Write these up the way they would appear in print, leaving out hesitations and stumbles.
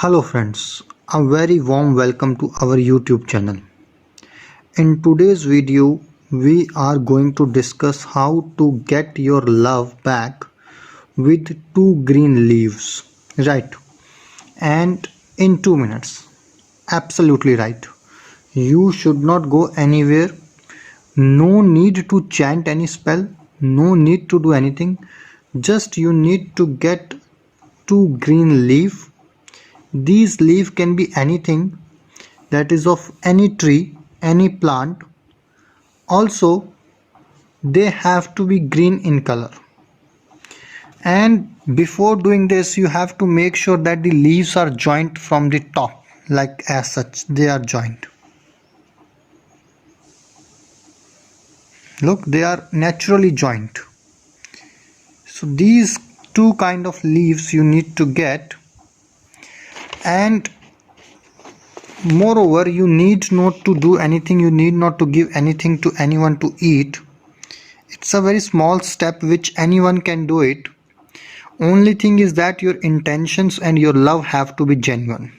Hello friends, a very warm welcome to our YouTube channel. In today's video, we are going to discuss how to get your love back with two green leaves. Right, and in 2 minutes. Absolutely right. You should not go anywhere. No need to chant any spell. No need to do anything. Just you need to get two green leaf. These leaf can be anything, that is of any tree, any plant. Also, they have to be green in color. And before doing this, you have to make sure that the leaves are joined from the top, like as such, they are joined. Look, they are naturally joined. So these two kind of leaves you need to get, and moreover, you need not to do anything, you need not to give anything to anyone to eat. It's a very small step which anyone can do it. Only thing is that your intentions and your love have to be genuine.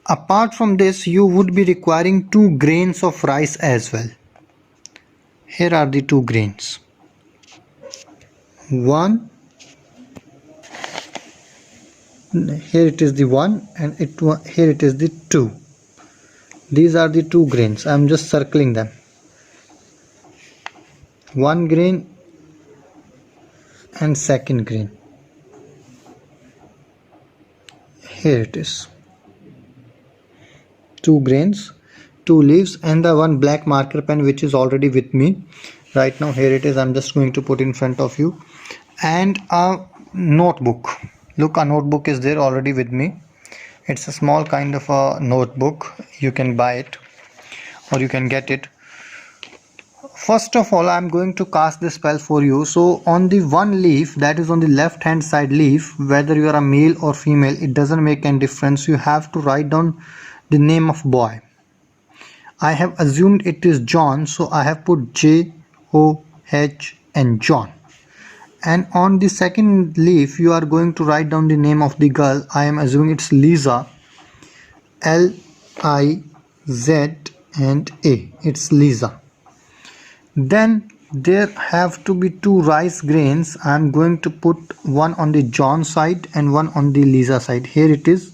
Apart from this, you would be requiring 2 grains of rice as well. Here are the 2 grains. One, here it is the 1, and here it is the 2. These are the 2 grains. I am just circling them. 1 grain and second grain. Here it is. 2 grains, 2 leaves, and the 1 black marker pen which is already with me right now. Here it is. I'm just going to put in front of you. And a notebook. Look, a notebook is there already with me. It's a small kind of a notebook. You can buy it or you can get it. First of all, I'm going to cast this spell for you. So on the 1 leaf, that is on the left hand side leaf, whether you are a male or female, it doesn't make any difference. You have to write down the name of boy. I have assumed it is John, so I have put J-O-H and John. And on the second leaf, you are going to write down the name of the girl. I am assuming it's Liza, L-I-Z and A. It's Liza. Then there have to be 2 rice grains. I am going to put one on the John side and one on the Liza side. Here it is.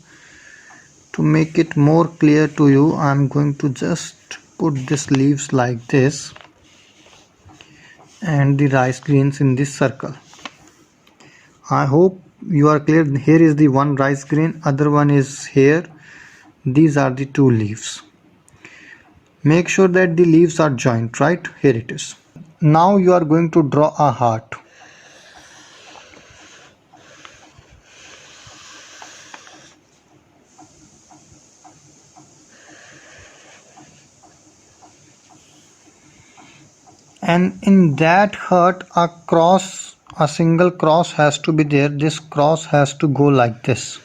To make it more clear to you, I am going to just put these leaves like this and the rice grains in this circle. I hope you are clear. Here is the 1 rice grain, other one is here. These are the 2 leaves. Make sure that the leaves are joined, right? Here it is. Now you are going to draw a heart. And in that heart, a single cross has to be there. This cross has to go like this.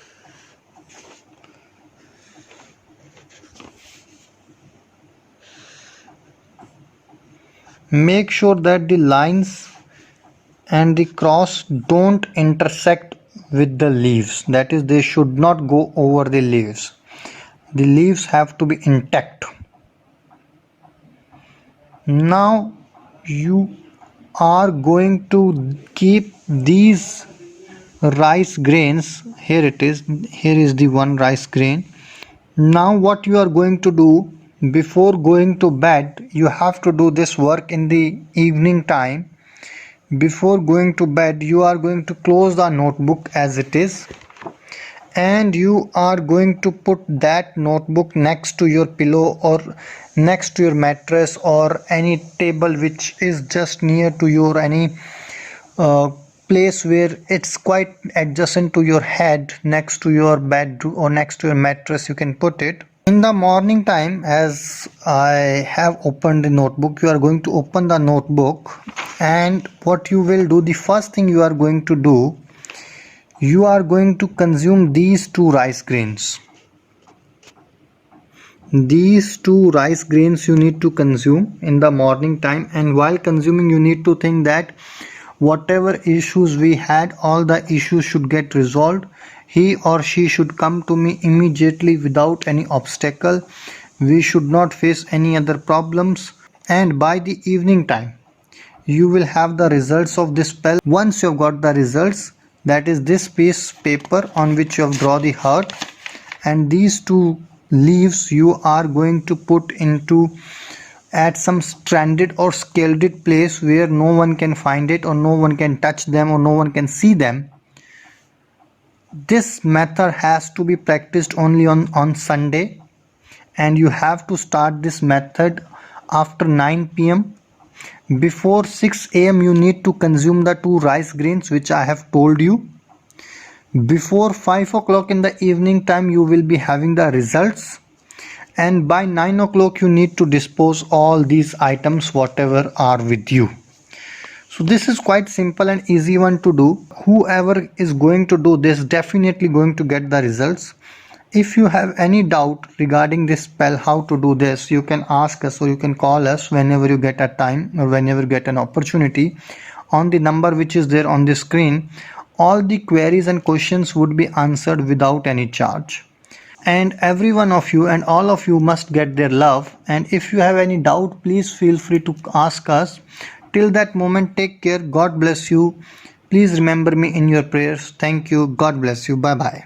Make sure that the lines and the cross don't intersect with the leaves. That is, they should not go over the leaves. The leaves have to be intact. Now you are going to keep these rice grains. Here it is. Here is the 1 rice grain. Now what you are going to do, before going to bed, you have to do this work in the evening time. Before going to bed, you are going to close the notebook as it is, and you are going to put that notebook next to your pillow or next to your mattress or any table which is just near to you, or any place where it's quite adjacent to your head, next to your bed or next to your mattress. You can put it. In the morning time, as I have opened the notebook, you are going to open the notebook, and what you will do, the first thing you are going to do, you are going to consume these 2 rice grains. These 2 rice grains you need to consume in the morning time, and while consuming you need to think that whatever issues we had, all the issues should get resolved. he or she should come to me immediately without any obstacle. We should not face any other problems, and by the evening time you will have the results of this spell. Once you have got the results, that is this piece paper on which you have drawn the heart, and these two leaves you are going to put into at some stranded or scalded place where no one can find it, or no one can touch them, or no one can see them. This method has to be practiced only on Sunday, and you have to start this method after 9 p.m. Before 6 a.m. you need to consume the 2 rice grains which I have told you. Before 5 o'clock in the evening time you will be having the results, and by 9 o'clock you need to dispose all these items whatever are with you. So this is quite simple and easy one to do. Whoever is going to do this definitely going to get the results. If you have any doubt regarding this spell, how to do this, you can ask us or you can call us whenever you get a time or whenever you get an opportunity on the number which is there on the screen. All the queries and questions would be answered without any charge. And every one of you and all of you must get their love. And if you have any doubt, please feel free to ask us. Till that moment, take care. God bless you. Please remember me in your prayers. Thank you. God bless you. Bye bye.